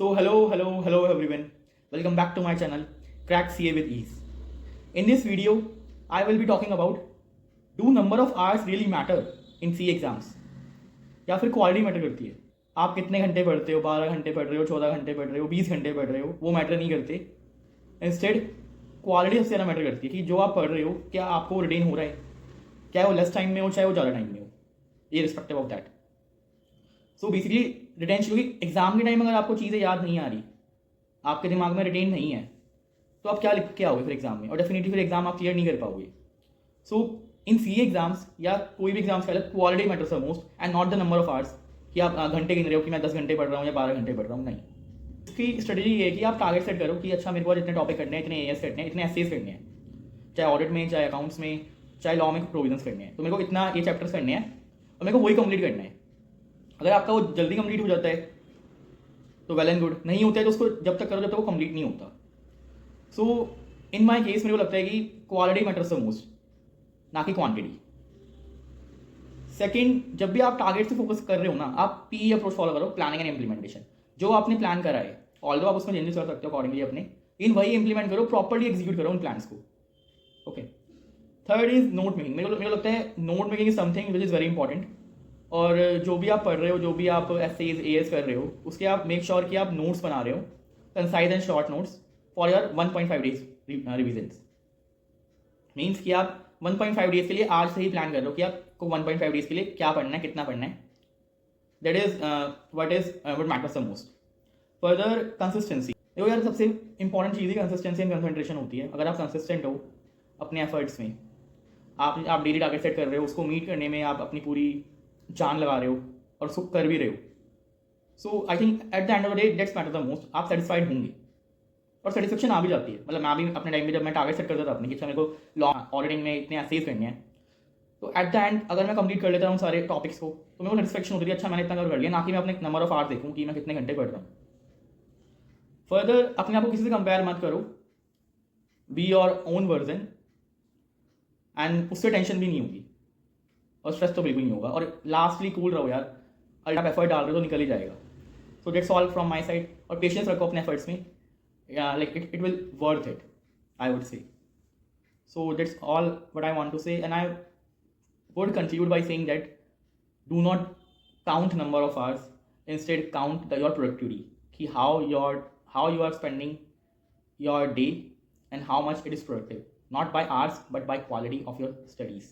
So hello everyone. Welcome back to my channel Crack CA with Ease. In this video, I will be talking about, do number of hours really matter in CA exams? या फिर quality matter करती है? आप कितने घंटे पढ़ते हो, 12 घंटे पढ़ रहे हो, 14 घंटे पढ़ रहे हो, 20 घंटे पढ़ रहे हो, वो मैटर नहीं करते. इंस्टेड क्वालिटी सबसे ज़्यादा मैटर करती है कि जो आप पढ़ रहे हो क्या आपको रिटेन हो रहा है, चाहे वो लेस टाइम में हो चाहे वो ज़्यादा टाइम में हो, ये respective of that. So basically retention, क्योंकि एग्जाम के टाइम अगर आपको चीज़ें याद नहीं आ रही, आपके दिमाग में रिटेन नहीं है, तो आप क्या लिख के आओगे फिर एग्जाम में, और डेफिनेटली फिर एग्जाम आप क्लियर नहीं कर पाओगे. सो इन सी एग्जाम्स या कोई भी एग्जाम्स का quality matters the most and not the number of hours कि आप घंटे गिन रहे हो कि मैं 10 घंटे पढ़ रहा हूँ या 12 घंटे पढ़ रहा हूँ. नहीं, इसकी स्ट्रेटेजी ये है कि आप टारगेट सेट करो कि अच्छा मेरे को इतने टॉपिक करने हैं, इतने एएस करने हैं, इतने एसेज करने हैं, चाहे ऑडिट में, चाहे अकाउंट्स में, चाहे लॉ में प्रोविजंस करने हैं, तो मेरे को इतना ये चैप्टर्स करने हैं और मेरे को वही कंप्लीट करना है. अगर आपका वो जल्दी कंप्लीट हो जाता है तो वेल एंड गुड, नहीं होता है तो उसको जब तक करो जब तक वो कंप्लीट नहीं होता. सो इन माई केस मेरे को लगता है कि क्वालिटी मैटर्स द मोस्ट, ना कि क्वांटिटी. सेकंड, जब भी आप टारगेट से फोकस कर रहे हो ना, आप पी अप्रोच फॉलो करो, प्लानिंग एंड इम्प्लीमेंटेशन. जो आपने प्लान करा है, ऑल्दो आप उसमें चेंजेस कर सकते हो अकॉर्डिंगली अपने, इन वही इंप्लीमेंट करो, प्रॉपर्ली एग्जीक्यूट करो उन प्लान्स को. Okay. Third is note making. मेरे को लगता है note making is something which is very important. और जो भी आप पढ़ रहे हो, जो भी आप एसेज एएस कर रहे हो, उसके आप मेक श्योर कि आप नोट्स बना रहे हो, concise and short notes for your 1.5 days revisions. Means कि आप 1.5 डेज के लिए आज से ही प्लान कर रहे हो कि आपको 1.5 डेज के लिए क्या पढ़ना है, कितना पढ़ना है. That is what matters the most. Further consistency. देखो यार, सबसे important cheese he consistency and concentration होती है. अगर आप कंसिस्टेंट हो अपने एफर्ट्स में, आप डेली टारगेट सेट कर रहे हो, उसको मीट करने में आप अपनी पूरी जान लगा रहे हो और उसको कर भी रहे हो, so I think at the end of the day that's matter the most. आप सेटिस्फाइड होंगे और सेटिस्फेक्शन आ भी जाती है. मतलब मैं भी अपने टाइम में जब मैं टारगेट सेट करता था अपने कि अच्छा मेरे को लॉ ऑडिटिंग में इतने एसेज करने हैं, तो एट द एंड अगर मैं कंप्लीट कर लेता हूँ सारे टॉपिक्स को, तो मेरे को सेटिस्फेक्शन होती है, अच्छा मैंने इतना कर लिया, ना कि मैं अपने नंबर ऑफ आवर्स देखूँ कि मैं कितने घंटे पढ़ रहा हूँ. फर्दर, अपने आप को किसी से कंपेयर मत करो, be your own version, and उससे टेंशन भी नहीं होगी और स्ट्रेस तो बिल्कुल नहीं होगा. और लास्टली कूल रहो यार, अगर आप एफर्ट डाल रहे हो तो निकल ही जाएगा. So that's all from my side. और पेशेंस रखो अपने एफर्ट्स में, like it will worth it, I would say. So that's all what I want to say, and I would conclude by saying that do not count number of hours, instead count your productivity, कि how you are spending your day and how much it is productive, not by hours but by quality of your studies.